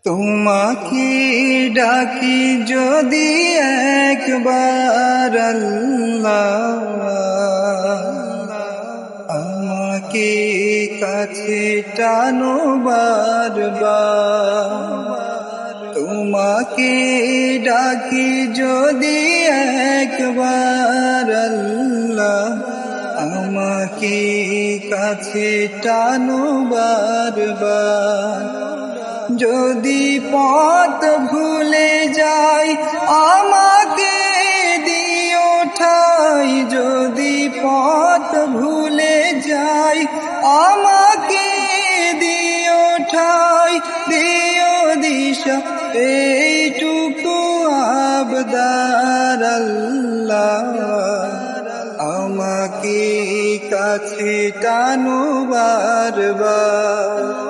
তোমাকে ডাকি যদি একবার আল্লাহ, আমাকে কাছে টানো বারবার। তোমাকে ডাকি যদি একবার আল্লাহ, আমাকে কাছে টানো বারবার। যদি পথ ভুলে যাই আমাকে দিও ঠাই, যদি পথ ভুলে যাই আমাকে দিও ঠাই, দিও দিশা এইটুকু আবদার আল্লাহ, আমাকে কাছে টানো বারবার।